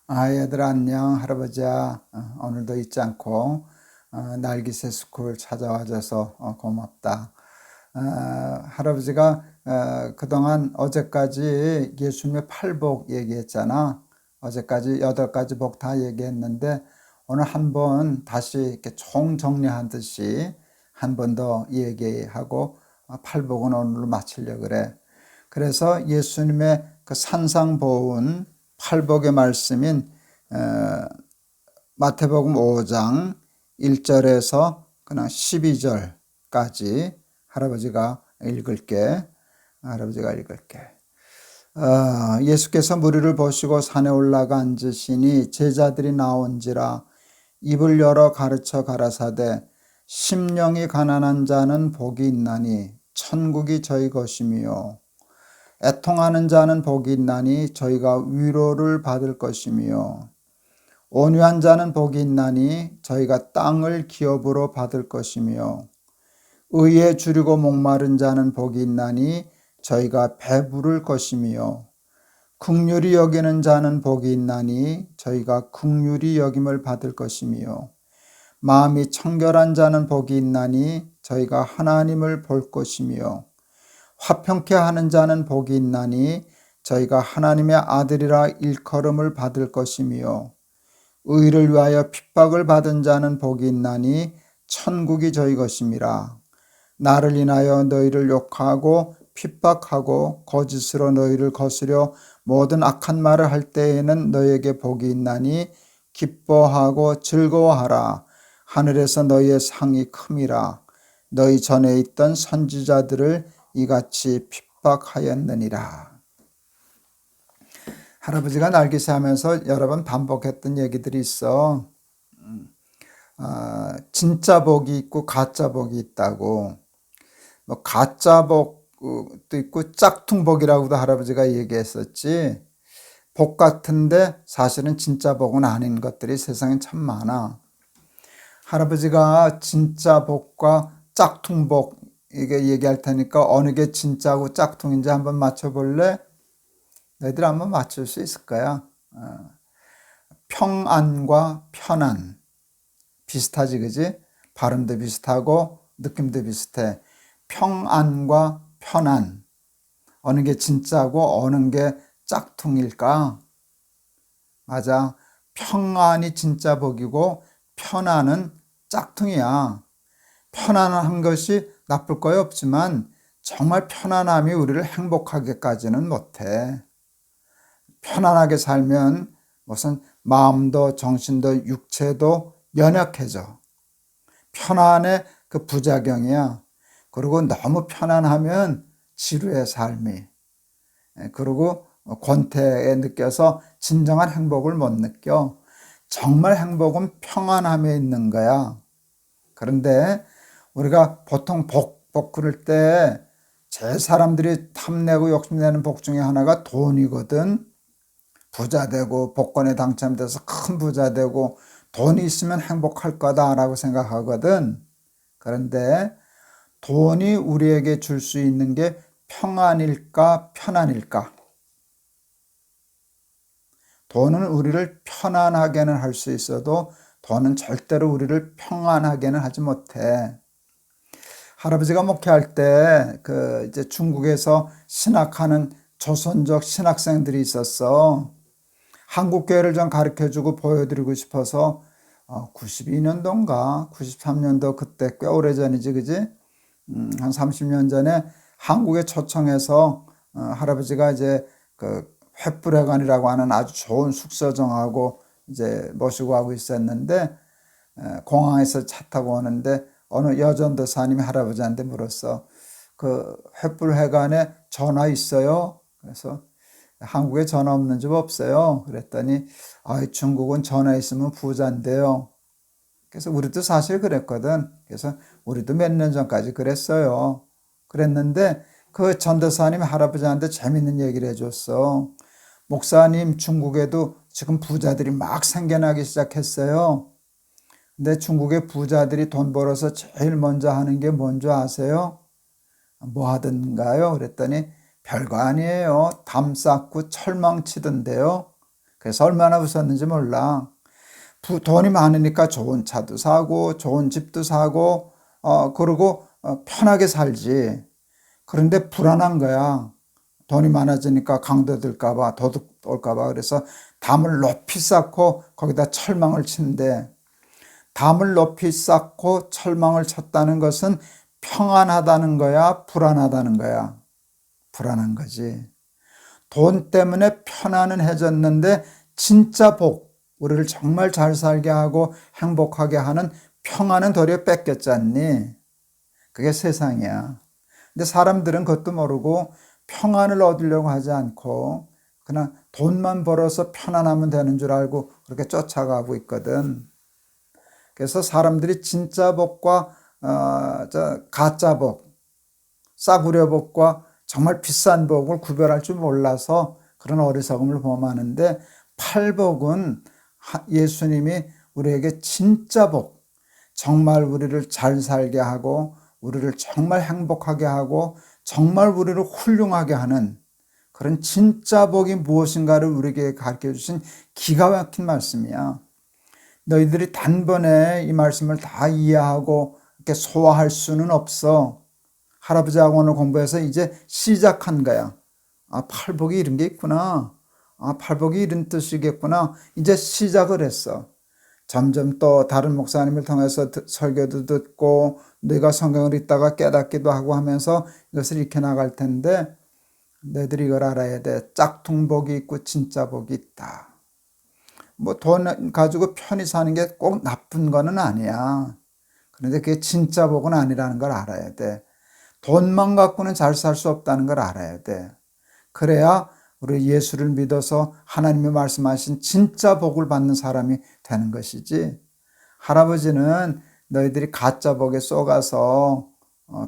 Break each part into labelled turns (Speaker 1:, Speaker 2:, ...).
Speaker 1: 얘들아 안녕. 할아버지야. 오늘도 잊지 않고 날기새 스쿨 찾아와줘서 고맙다. 할아버지가 그동안 어제까지 예수님의 팔복 얘기했잖아. 어제까지 8가지 복 다 얘기했는데 오늘 한번 다시 이렇게 총정리하듯이 한 번 더 얘기하고 팔복은 오늘로 마치려고 그래. 그래서 예수님의 그 산상보훈 팔복의 말씀인 마태복음 5장 1절에서 그냥 12절까지 할아버지가 읽을게. 예수께서 무리를 보시고 산에 올라가 앉으시니 제자들이 나온지라 입을 열어 가르쳐 가라사대 심령이 가난한 자는 복이 있나니 천국이 저희 것이며 애통하는 자는 복이 있나니 저희가 위로를 받을 것이며 온유한 자는 복이 있나니 저희가 땅을 기업으로 받을 것이며 의에 주리고 목마른 자는 복이 있나니 저희가 배부를 것이며 긍휼히 여기는 자는 복이 있나니 저희가 긍휼히 여김을 받을 것이며 마음이 청결한 자는 복이 있나니 저희가 하나님을 볼 것이며 화평케 하는 자는 복이 있나니 저희가 하나님의 아들이라 일컬음을 받을 것이며 의를 위하여 핍박을 받은 자는 복이 있나니 천국이 저희 것임이라. 나를 인하여 너희를 욕하고 핍박하고 거짓으로 너희를 거스려 모든 악한 말을 할 때에는 너희에게 복이 있나니 기뻐하고 즐거워하라. 하늘에서 너희의 상이 큼이라. 너희 전에 있던 선지자들을 이같이 핍박하였느니라. 할아버지가 날개새 하면서 여러 번 반복했던 얘기들이 있어. 진짜 복이 있고 가짜 복이 있다고. 뭐 가짜 복도 있고 짝퉁복이라고도 할아버지가 얘기했었지. 복 같은데 사실은 진짜 복은 아닌 것들이 세상에 참 많아. 할아버지가 진짜 복과 짝퉁복 이게 얘기할 테니까 어느 게 진짜고 짝퉁인지 한번 맞춰볼래? 너희들 한번 맞출 수 있을 거야. 평안과 편안 비슷하지, 그지? 발음도 비슷하고 느낌도 비슷해. 평안과 편안 어느 게 진짜고 어느 게 짝퉁일까? 맞아. 평안이 진짜 복이고 편안은 짝퉁이야. 편안한 것이 나쁠 거야 없지만 정말 편안함이 우리를 행복하게까지는 못해. 편안하게 살면 무슨 마음도 정신도 육체도 연약해져. 편안의 그 부작용이야. 그리고 너무 편안하면 지루해 삶이. 그리고 권태에 느껴서 진정한 행복을 못 느껴. 정말 행복은 평안함에 있는 거야. 그런데 우리가 보통 복 그럴 때 제일 사람들이 탐내고 욕심내는 복 중에 하나가 돈이거든. 부자 되고 복권에 당첨돼서 큰 부자 되고 돈이 있으면 행복할 거다라고 생각하거든. 그런데 돈이 우리에게 줄 수 있는 게 평안일까 편안일까? 돈은 우리를 편안하게는 할 수 있어도 돈은 절대로 우리를 평안하게는 하지 못해. 할아버지가 목회할 때 이제 중국에서 신학하는 조선족 신학생들이 있었어. 한국 교회를 좀 가르쳐주고 보여드리고 싶어서 92년도인가 93년도 그때 꽤 오래전이지, 그지? 한 30년 전에 한국에 초청해서 할아버지가 이제 그 횃불회관이라고 하는 아주 좋은 숙소 정하고 이제 모시고 하고 있었는데 공항에서 차 타고 오는데 어느 여전도사님이 할아버지한테 물었어. 그 횃불회관에 전화 있어요? 그래서 한국에 전화 없는 집 없어요. 그랬더니 중국은 전화 있으면 부자인데요. 그래서 우리도 사실 그랬거든. 그래서 우리도 몇 년 전까지 그랬어요. 그랬는데 그 전도사님이 할아버지한테 재밌는 얘기를 해줬어. 목사님, 중국에도 지금 부자들이 막 생겨나기 시작했어요. 근데 중국의 부자들이 돈 벌어서 제일 먼저 하는 게 뭔지 아세요? 뭐 하던가요? 그랬더니 별거 아니에요. 담 쌓고 철망 치던데요. 그래서 얼마나 웃었는지 몰라. 돈이 많으니까 좋은 차도 사고 좋은 집도 사고 그러고 편하게 살지. 그런데 불안한 거야. 돈이 많아지니까 강도들까 봐, 도둑 올까 봐. 그래서 담을 높이 쌓고 거기다 철망을 치는데, 담을 높이 쌓고 철망을 쳤다는 것은 평안하다는 거야, 불안하다는 거야? 불안한 거지. 돈 때문에 편안은 해졌는데 진짜 복, 우리를 정말 잘 살게 하고 행복하게 하는 평안은 도리어 뺏겼잖니. 그게 세상이야. 근데 사람들은 그것도 모르고 평안을 얻으려고 하지 않고 그냥 돈만 벌어서 편안하면 되는 줄 알고 그렇게 쫓아가고 있거든. 그래서 사람들이 진짜 복과 가짜 복, 싸구려 복과 정말 비싼 복을 구별할 줄 몰라서 그런 어리석음을 범하는데, 팔복은 예수님이 우리에게 진짜 복, 정말 우리를 잘 살게 하고 우리를 정말 행복하게 하고 정말 우리를 훌륭하게 하는 그런 진짜 복이 무엇인가를 우리에게 가르쳐 주신 기가 막힌 말씀이야. 너희들이 단번에 이 말씀을 다 이해하고 이렇게 소화할 수는 없어. 할아버지하고 오늘 공부해서 이제 시작한 거야. 팔복이 이런 게 있구나. 팔복이 이런 뜻이겠구나. 이제 시작을 했어. 점점 또 다른 목사님을 통해서 설교도 듣고 내가 성경을 읽다가 깨닫기도 하고 하면서 이것을 익혀 나갈 텐데, 너희들이 이걸 알아야 돼. 짝퉁복이 있고 진짜 복이 있다. 뭐 돈 가지고 편히 사는 게 꼭 나쁜 거는 아니야. 그런데 그게 진짜 복은 아니라는 걸 알아야 돼. 돈만 갖고는 잘 살 수 없다는 걸 알아야 돼. 그래야 우리 예수를 믿어서 하나님이 말씀하신 진짜 복을 받는 사람이 되는 것이지. 할아버지는 너희들이 가짜 복에 쏘가서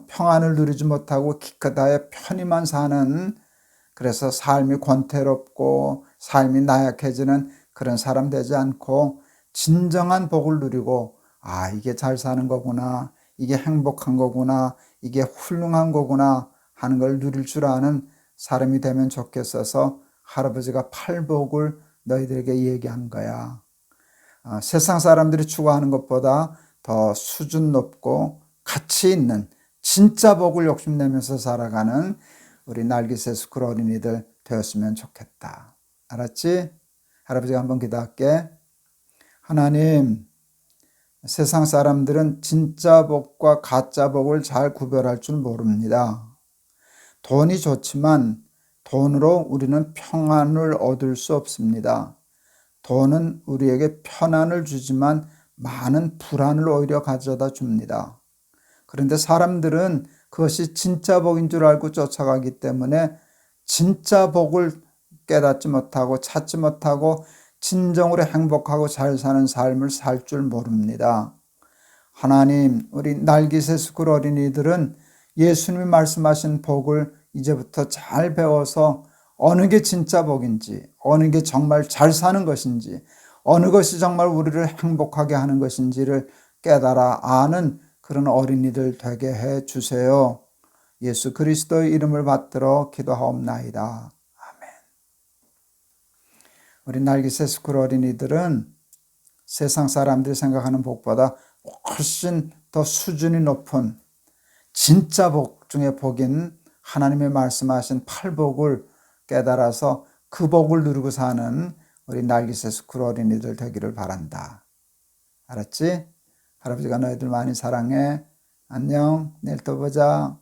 Speaker 1: 평안을 누리지 못하고 기껏하여 편히만 사는, 그래서 삶이 권태롭고 삶이 나약해지는 그런 사람 되지 않고 진정한 복을 누리고, 이게 잘 사는 거구나, 이게 행복한 거구나, 이게 훌륭한 거구나 하는 걸 누릴 줄 아는 사람이 되면 좋겠어서 할아버지가 팔복을 너희들에게 얘기한 거야. 세상 사람들이 추구하는 것보다 더 수준 높고 가치 있는 진짜 복을 욕심내면서 살아가는 우리 날기세스쿨 어린이들 되었으면 좋겠다. 알았지? 할아버지가 한번 기도할게. 하나님, 세상 사람들은 진짜 복과 가짜 복을 잘 구별할 줄 모릅니다. 돈이 좋지만 돈으로 우리는 평안을 얻을 수 없습니다. 돈은 우리에게 편안을 주지만 많은 불안을 오히려 가져다 줍니다. 그런데 사람들은 그것이 진짜 복인 줄 알고 쫓아가기 때문에 진짜 복을 깨닫지 못하고 찾지 못하고 진정으로 행복하고 잘 사는 삶을 살 줄 모릅니다. 하나님, 우리 날기세스쿨 어린이들은 예수님이 말씀하신 복을 이제부터 잘 배워서 어느 게 진짜 복인지, 어느 게 정말 잘 사는 것인지, 어느 것이 정말 우리를 행복하게 하는 것인지를 깨달아 아는 그런 어린이들 되게 해 주세요. 예수 그리스도의 이름을 받들어 기도하옵나이다. 아멘. 우리 날기세스쿨 어린이들은 세상 사람들이 생각하는 복보다 훨씬 더 수준이 높은 진짜 복 중에 복인 하나님의 말씀하신 팔복을 깨달아서 그 복을 누리고 사는 우리 날기세스쿨 어린이들 되기를 바란다. 알았지? 할아버지가 너희들 많이 사랑해. 안녕. 내일 또 보자.